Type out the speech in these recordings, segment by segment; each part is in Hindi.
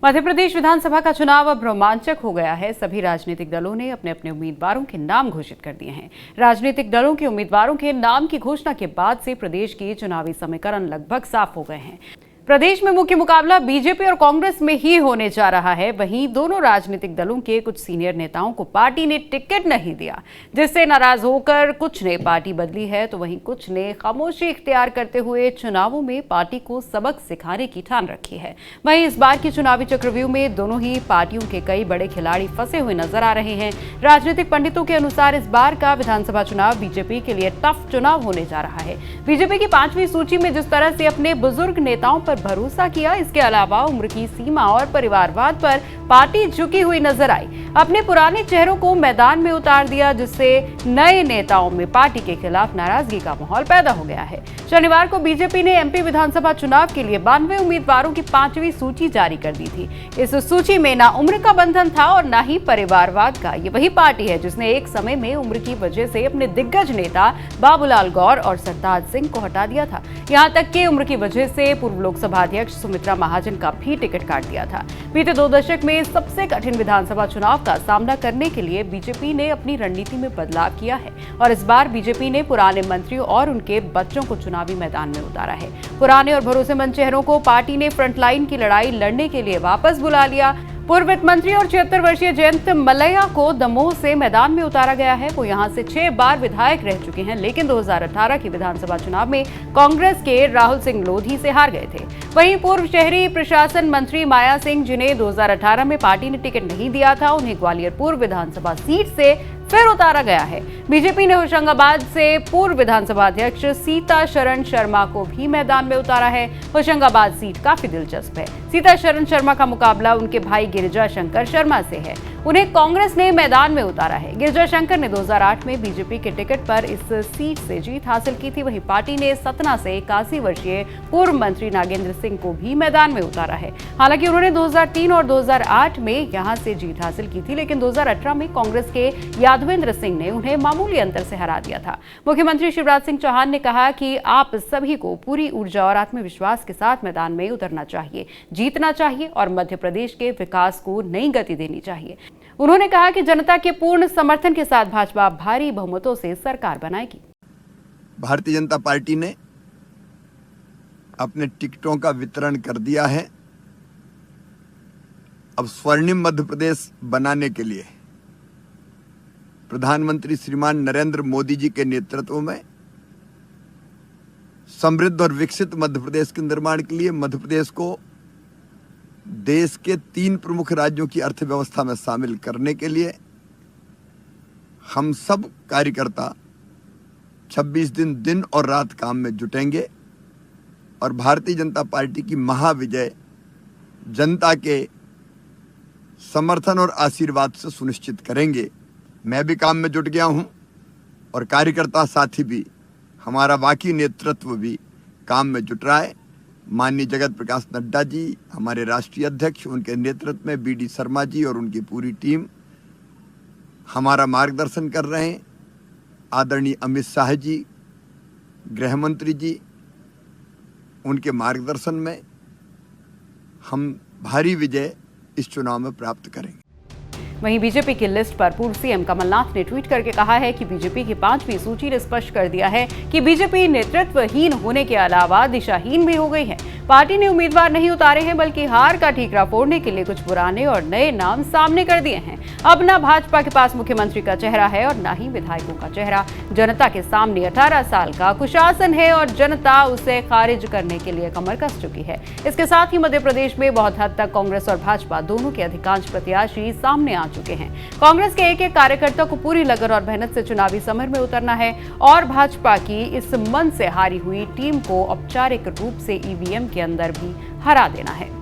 मध्य प्रदेश विधानसभा का चुनाव अब रोमांचक हो गया है। सभी राजनीतिक दलों ने अपने अपने उम्मीदवारों के नाम घोषित कर दिए हैं। राजनीतिक दलों के उम्मीदवारों के नाम की घोषणा के बाद से प्रदेश के चुनावी समीकरण लगभग साफ हो गए हैं। प्रदेश में मुख्य मुकाबला बीजेपी और कांग्रेस में ही होने जा रहा है। वहीं दोनों राजनीतिक दलों के कुछ सीनियर नेताओं को पार्टी ने टिकट नहीं दिया, जिससे नाराज होकर कुछ ने पार्टी बदली है, तो वहीं कुछ ने खामोशी इख्तियार करते हुए चुनावों में पार्टी को सबक सिखाने की ठान रखी है। वहीं इस बार की चुनावी चक्रव्यूह में दोनों ही पार्टियों के कई बड़े खिलाड़ी फंसे हुए नजर आ रहे हैं। राजनीतिक पंडितों के अनुसार इस बार का विधानसभा चुनाव बीजेपी के लिए टफ चुनाव होने जा रहा है। बीजेपी की 5वीं सूची में जिस तरह से अपने बुजुर्ग नेताओं पर भरोसा किया, इसके अलावा उम्र की सीमा और परिवारवाद पर पार्टी झुकी हुई नजर आई। अपने पुराने चेहरों को मैदान में उतार दिया, जिससे नए नेताओं में पार्टी के खिलाफ नाराजगी का माहौल पैदा हो गया है। शनिवार को बीजेपी ने एमपी विधानसभा चुनाव के लिए 92 उम्मीदवारों की 5वीं सूची जारी कर दी थी। इस सूची में ना उम्र का बंधन था और ना ही परिवारवाद का। ये वही पार्टी है जिसने एक समय में उम्र की वजह से अपने दिग्गज नेता बाबूलाल गौर और सरताज सिंह को हटा दिया था। यहाँ तक कि उम्र की वजह से पूर्व लोकसभा अध्यक्ष सुमित्रा महाजन का भी टिकट काट दिया था। बीते 2 दशक में सबसे कठिन विधानसभा चुनाव का सामना करने के लिए बीजेपी ने अपनी रणनीति में बदलाव किया है और इस बार बीजेपी ने पुराने मंत्रियों और उनके बच्चों को चुनावी मैदान में उतारा है। पुराने और भरोसेमंद चेहरों को पार्टी ने फ्रंटलाइन की लड़ाई लड़ने के लिए वापस बुला लिया। पूर्व वित्त मंत्री और 76 वर्षीय जयंत मलैया को दमोह से मैदान में उतारा गया है। वो यहां से 6 बार विधायक रह चुके हैं, लेकिन 2018 की विधानसभा चुनाव में कांग्रेस के राहुल सिंह लोधी से हार गए थे। वहीं पूर्व शहरी प्रशासन मंत्री माया सिंह, जिन्हें 2018 में पार्टी ने टिकट नहीं दिया था, उन्हें ग्वालियर पूर्व विधानसभा सीट से फिर उतारा गया है। बीजेपी ने होशंगाबाद से पूर्व विधानसभा अध्यक्ष सीता शरण शर्मा को भी मैदान में उतारा है। होशंगाबाद सीट काफी दिलचस्प है। सीता शरण शर्मा का मुकाबला उनके भाई गिरिजा शंकर शर्मा से है। उन्हें कांग्रेस ने मैदान में उतारा है। गिरिजा शंकर ने 2008 में बीजेपी के टिकट पर इस सीट से जीत हासिल की थी। वहीं पार्टी ने सतना से 81 वर्षीय पूर्व मंत्री नागेंद्र सिंह को भी मैदान में उतारा है। हालांकि उन्होंने 2003 और 2008 में यहां से जीत हासिल की थी, लेकिन 2018 में कांग्रेस के यादवेंद्र सिंह ने उन्हें मामूली अंतर से हरा दिया था। मुख्यमंत्री शिवराज सिंह चौहान ने कहा कि आप सभी को पूरी ऊर्जा और आत्मविश्वास के साथ मैदान में उतरना चाहिए, जीतना चाहिए और मध्य प्रदेश के विकास को नई गति देनी चाहिए। उन्होंने कहा कि जनता के पूर्ण समर्थन के साथ भाजपा भारी बहुमतों से सरकार बनाएगी। भारतीय जनता पार्टी ने अपने टिकटों का वितरण कर दिया है। अब स्वर्णिम मध्य प्रदेश बनाने के लिए प्रधानमंत्री श्रीमान नरेंद्र मोदी जी के नेतृत्व में समृद्ध और विकसित मध्य प्रदेश के निर्माण के लिए मध्य प्रदेश को देश के 3 प्रमुख राज्यों की अर्थव्यवस्था में शामिल करने के लिए हम सब कार्यकर्ता 26 दिन और रात काम में जुटेंगे और भारतीय जनता पार्टी की महाविजय जनता के समर्थन और आशीर्वाद से सुनिश्चित करेंगे। मैं भी काम में जुट गया हूं और कार्यकर्ता साथी भी, हमारा बाकी नेतृत्व भी काम में जुट रहा है। माननीय जगत प्रकाश नड्डा जी, हमारे राष्ट्रीय अध्यक्ष, उनके नेतृत्व में बीडी शर्मा जी और उनकी पूरी टीम हमारा मार्गदर्शन कर रहे हैं। आदरणीय अमित शाह जी, गृह मंत्री जी, उनके मार्गदर्शन में हम भारी विजय इस चुनाव में प्राप्त करेंगे। वहीं बीजेपी की लिस्ट पर पूर्व सीएम कमलनाथ ने ट्वीट करके कहा है कि बीजेपी की 5वीं सूची ने स्पष्ट कर दिया है कि बीजेपी नेतृत्वहीन होने के अलावा दिशाहीन भी हो गई है। पार्टी ने उम्मीदवार नहीं उतारे हैं, बल्कि हार का ठीकरा फोड़ने के लिए कुछ पुराने और नए नाम सामने कर दिए हैं। अब न भाजपा के पास मुख्यमंत्री का चेहरा है और न ही विधायकों का चेहरा। जनता के सामने 18 साल का कुशासन है और जनता उसे खारिज करने के लिए कमर कस चुकी है। इसके साथ ही मध्य प्रदेश में बहुत हद तक कांग्रेस और भाजपा दोनों के अधिकांश प्रत्याशी सामने आ चुके हैं। कांग्रेस के एक कार्यकर्ता को पूरी लगन और मेहनत से चुनावी समर में उतरना है और भाजपा की इस मन से हारी हुई टीम को औपचारिक रूप से ईवीएम के अंदर भी हरा देना है।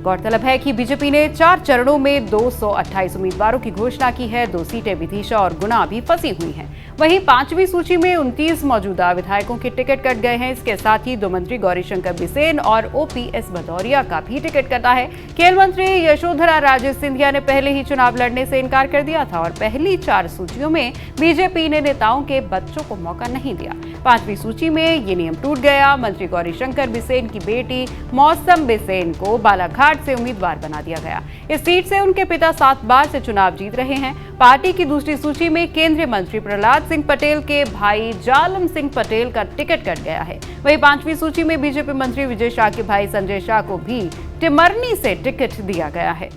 गौरतलब है कि बीजेपी ने 4 चरणों में 228 उम्मीदवारों की घोषणा की है। 2 सीटें विदिशा और गुना अभी फंसी हुई हैं। वहीं 5वीं सूची में 29 मौजूदा विधायकों के टिकट कट गए हैं। इसके साथ ही 2 मंत्री गौरीशंकर बिसेन और ओपीएस भदौरिया का भी टिकट कटा है। खेल मंत्री यशोधरा राजे सिंधिया ने पहले ही चुनाव लड़ने से इनकार कर दिया था और पहली 4 सूचियों में बीजेपी ने नेताओं के बच्चों को मौका नहीं दिया। 5वीं सूची में ये नियम टूट गया। मंत्री गौरीशंकर बिसेन की बेटी मौसम बिसेन को बालाघाट टिमरवाड़ से उम्मीदवार बना दिया गया। इस सीट से उनके पिता 7 बार से चुनाव जीत रहे हैं। पार्टी की दूसरी सूची में केंद्रीय मंत्री प्रहलाद सिंह पटेल के भाई जालम सिंह पटेल का टिकट कट गया है। वहीं 5वीं सूची में बीजेपी मंत्री विजय शाह के भाई संजय शाह को भी टिमरनी से टिकट दिया गया है।